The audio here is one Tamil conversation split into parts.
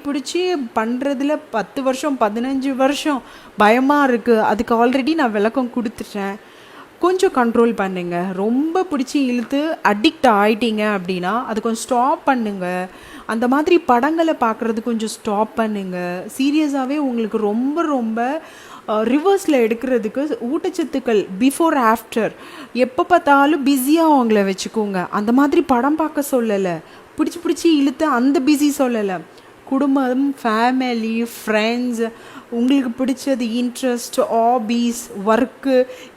பிடிச்சி பண்ணுறதுல 10 வருஷம் 15 வருஷம் பயமாக இருக்குது, அதுக்கு ஆல்ரெடி நான் விளக்கம் கொடுத்துட்டேன். கொஞ்சம் கண்ட்ரோல் பண்ணுங்க. ரொம்ப பிடிச்சி இழுத்து அடிக்ட் ஆகிட்டீங்க அப்படின்னா அது கொஞ்சம் ஸ்டாப் பண்ணுங்க. அந்த மாதிரி படங்களை பார்க்குறது கொஞ்சம் ஸ்டாப் பண்ணுங்க. சீரியஸாகவே உங்களுக்கு ரொம்ப ரொம்ப ரிவர்ஸில் எடுக்கிறதுக்கு ஊட்டச்சத்துக்கள் பிஃபோர் ஆஃப்டர் எப்போ பார்த்தாலும் பிஸியாக அவங்கள வச்சுக்கோங்க. அந்த மாதிரி படம் பார்க்க சொல்லலை, பிடிச்சி இழுத்து அந்த பிஸி சொல்லலை. குடும்பம், ஃபேமிலி, ஃப்ரெண்ட்ஸ், உங்களுக்கு பிடிச்சது இன்ட்ரெஸ்ட், ஹாபீஸ், ஒர்க்கு,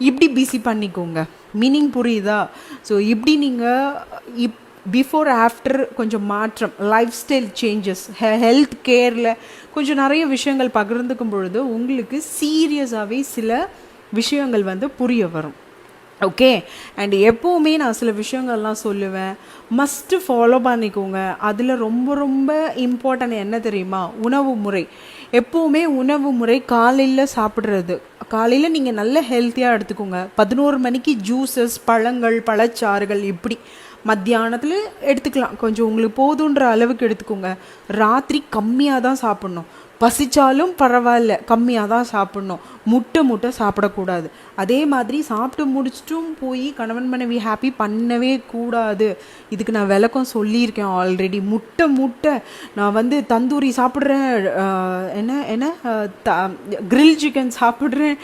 இப்படி பிஸி பண்ணிக்கோங்க. மீனிங் புரியுதா? ஸோ இப்படி நீங்கள் பிஃபோர் ஆஃப்டர் கொஞ்சம் மாற்றம், லைஃப் ஸ்டைல் சேஞ்சஸ், ஹெல்த் கேரில் கொஞ்சம் நிறைய விஷயங்கள் பகிர்ந்துக்கும் பொழுது உங்களுக்கு சீரியஸாகவே சில விஷயங்கள் புரிய வரும். ஓகே. அண்ட் எப்போவுமே நான் சில விஷயங்கள்லாம் சொல்லுவேன், மஸ்ட்டு ஃபாலோ பண்ணிக்கோங்க. அதில் ரொம்ப ரொம்ப இம்பார்ட்டன்ட் என்ன தெரியுமா? உணவு முறை. எப்போவுமே உணவு முறை காலையில் சாப்பிட்றது. காலையில் நீங்கள் நல்ல ஹெல்த்தியாக எடுத்துக்கோங்க. 11 மணிக்கு ஜூஸஸ், பழங்கள், பழச்சாறுகள், இப்படி மத்தியானத்தில் எடுத்துக்கலாம். கொஞ்சம் உங்களுக்கு போதுன்ற அளவுக்கு எடுத்துக்கோங்க. ராத்திரி கம்மியாக தான் சாப்பிட்ணும். பசிச்சாலும் பரவாயில்ல, கம்மியாக தான் சாப்பிட்ணும். முட்டை சாப்பிடக்கூடாது. அதே மாதிரி சாப்பிட்டு முடிச்சிட்டும் போய் கணவன் மனைவி ஹாப்பி பண்ணவே கூடாது. இதுக்கு நான் விளக்கம் சொல்லியிருக்கேன் ஆல்ரெடி. முட்டை நான் தந்தூரி சாப்பிட்றேன், என்ன கிரில் சிக்கன் சாப்பிட்றேன்,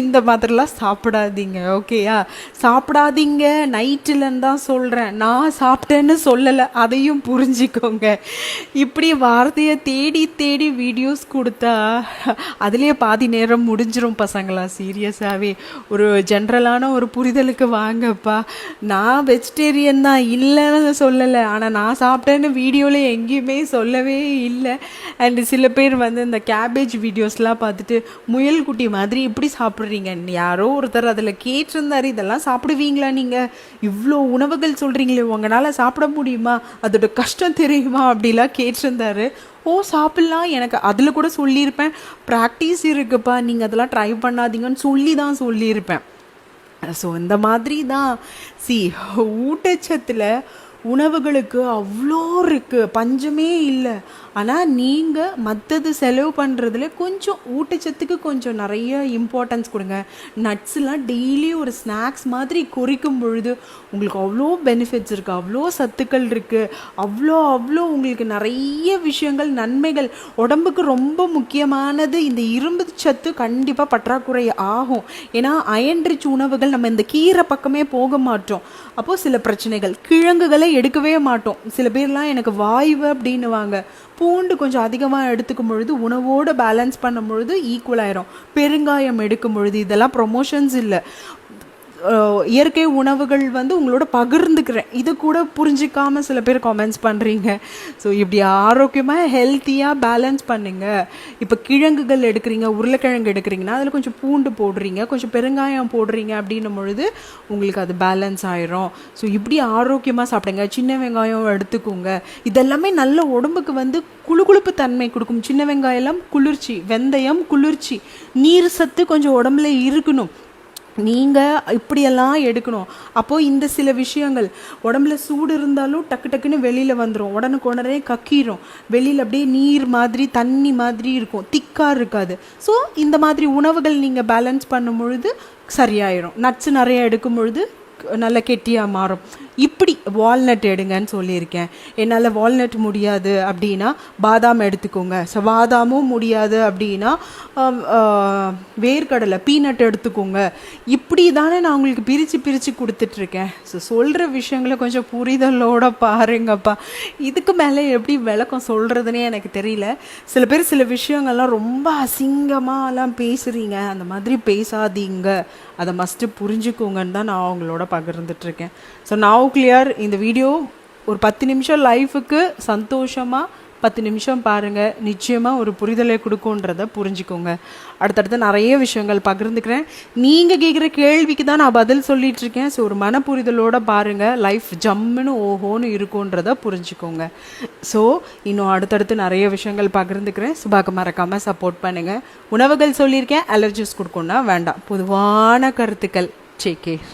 இந்த மாதிரிலாம் சாப்பிடாதீங்க. ஓகேயா? சாப்பிடாதீங்க நைட்டில்ன்னு தான் சொல்கிறேன், நான் சாப்பிட்டேன்னு சொல்லலை, அதையும் புரிஞ்சிக்கோங்க. இப்படி வார்த்தையை தேடி வீடியோஸ் கொடுத்தா அதுலேயே பாதி நேரம் முடிஞ்சிரும் பசங்களா. சீரியஸாகவே ஒரு ஜென்ரலான ஒரு புரிதலுக்கு வாங்கப்பா. நான் வெஜிடேரியன் தான், இல்லைன்னு சொல்லலை, ஆனால் நான் சாப்பிட்டேன்னு வீடியோவில் எங்கேயுமே சொல்லவே இல்லை. அண்டு சில பேர் இந்த கேபேஜ் வீடியோஸ்லாம் பார்த்துட்டு முயல் குட்டி மாதிரி இப்படி சாப்பிட்றீங்க. யாரோ ஒருத்தர் அதில் கேட்டிருந்தாரு, இதெல்லாம் சாப்பிடுவீங்களா நீங்கள்? இவ்வளோ உணவுகள் சொல்கிறீங்களே, உங்களால் சாப்பிட முடியுமா? அதோட கஷ்டம் தெரியுமா? அப்படிலாம் கேட்டிருந்தாரு. ஓ, சாப்பிட்லாம். எனக்கு அதில் கூட சொல்லியிருப்பேன், ப்ராக்டிஸ் இருக்குப்பா, நீங்கள் அதெல்லாம் ட்ரை பண்ணாதீங்கன்னு சொல்லி தான் சொல்லியிருப்பேன். ஸோ இந்த மாதிரி தான் ஊட்டச்சத்தில் உணவுகளுக்கு அவ்வளோ இருக்குது, பஞ்சமே இல்லை. ஆனால் நீங்கள் மற்றது செலவு பண்ணுறதுல கொஞ்சம் ஊட்டச்சத்துக்கு கொஞ்சம் நிறைய இம்பார்ட்டன்ஸ் கொடுங்க. நட்ஸ்லாம் டெய்லி ஒரு ஸ்நாக்ஸ் மாதிரி குறிக்கும் பொழுது உங்களுக்கு அவ்வளோ பெனிஃபிட்ஸ் இருக்குது, அவ்வளோ சத்துக்கள் இருக்குது, அவ்வளோ உங்களுக்கு நிறைய விஷயங்கள், நன்மைகள். உடம்புக்கு ரொம்ப முக்கியமானது இந்த இரும்பு சத்து கண்டிப்பாக பற்றாக்குறை ஆகும். ஏன்னா அயன் ரிச் உணவுகள் நம்ம இந்த கீரை பக்கமே போக மாட்டோம். அப்போது சில பிரச்சனைகள், கிழங்குகளை எடுக்கவே மாட்டோம். சில பேர்லாம் எனக்கு வாய்வு அப்படின்னுவாங்க. பூண்டு கொஞ்சம் அதிகமாக எடுத்துக்கும் பொழுது உணவோடு பேலன்ஸ் பண்ணும் பொழுது ஈக்குவல் ஆயிரும். பெருங்காயம் எடுக்கும் பொழுது, இதெல்லாம் ப்ரொமோஷன்ஸ் இல்லை, இயற்கை உணவுகள் உங்களோட பகிர்ந்துக்கிறேன். இது கூட புரிஞ்சிக்காமல் சில பேர் கமெண்ட்ஸ் பண்ணுறீங்க. ஸோ இப்படி ஆரோக்கியமாக ஹெல்த்தியாக பேலன்ஸ் பண்ணுங்க. இப்போ கிழங்குகள் எடுக்கிறீங்க, உருளைக்கிழங்கு எடுக்கிறீங்கன்னா அதில் கொஞ்சம் பூண்டு போடுறீங்க, கொஞ்சம் பெருங்காயம் போடுறீங்க அப்படின்னும் பொழுது உங்களுக்கு அது பேலன்ஸ் ஆயிரும். ஸோ இப்படி ஆரோக்கியமாக சாப்பிடுங்க. சின்ன வெங்காயம் எடுத்துக்கோங்க. இதெல்லாமே நல்ல உடம்புக்கு குளுகுளுப்பு தன்மை கொடுக்கும். சின்ன வெங்காயம் குளிர்ச்சி, வெந்தயம் குளிர்ச்சி, நீர் சத்து கொஞ்சம் உடம்புல இருக்கணும். நீங்கள் இப்படியெல்லாம் எடுக்கணும். அப்போது இந்த சில விஷயங்கள், உடம்புல சூடு இருந்தாலும் டக்குன்னு வெளியில் வந்துடும், உடனே கக்கிரும், வெளியில் அப்படியே நீர் மாதிரி தண்ணி மாதிரி இருக்கும், திக்காக இருக்காது. ஸோ இந்த மாதிரி உணவுகள் நீங்கள் பேலன்ஸ் பண்ணும் பொழுது சரியாயிடும். நட்ஸ் நிறைய எடுக்கும் பொழுது நல்ல கெட்டியாக மாறும். இப்படி வால்நட் எடுங்கன்னு சொல்லியிருக்கேன். என்னால் வால்நட் முடியாது அப்படின்னா பாதாம் எடுத்துக்கோங்க. ஸோ பாதாமும் முடியாது அப்படின்னா வேர்க்கடலை, பீனட் எடுத்துக்கோங்க. இப்படி தானே நான் உங்களுக்கு பிரித்து கொடுத்துட்ருக்கேன். ஸோ சொல்கிற விஷயங்களை கொஞ்சம் புரிதலோட பாருங்கப்பா. இதுக்கு மேலே எப்படி விளக்கம் சொல்கிறதுனே எனக்கு தெரியல. சில பேர் சில விஷயங்கள்லாம் ரொம்ப அசிங்கமாகலாம் பேசுகிறீங்க, அந்த மாதிரி பேசாதீங்க, அதை மஸ்ட்டு புரிஞ்சுக்கோங்கன்னு தான் நான் அவங்களோட பகிர்ந்துட்டுருக்கேன். ஸோ நான் கிளியர். இந்த வீடியோ ஒரு 10 நிமிஷம் லைஃபுக்கு சந்தோஷமாக 10 நிமிஷம் பாருங்கள், நிச்சயமாக ஒரு புரிதலை கொடுக்குன்றதை புரிஞ்சுக்கோங்க. அடுத்தடுத்து நிறைய விஷயங்கள் பகிர்ந்துக்கிறேன். நீங்கள் கேட்குற கேள்விக்கு தான் நான் பதில் சொல்லிகிட்ருக்கேன். ஸோ ஒரு மன புரிதலோடு பாருங்கள், லைஃப் ஜம்முன்னு ஓஹோன்னு இருக்குன்றதை புரிஞ்சுக்கோங்க. ஸோ இன்னும் அடுத்தடுத்து நிறைய விஷயங்கள் பகிர்ந்துக்கிறேன். சுபாக்கு மறக்காமல் சப்போர்ட் பண்ணுங்கள். உணவுகள் சொல்லியிருக்கேன், அலர்ஜிஸ் கொடுக்கணுன்னா வேண்டாம், பொதுவான கருத்துக்கள். Take care.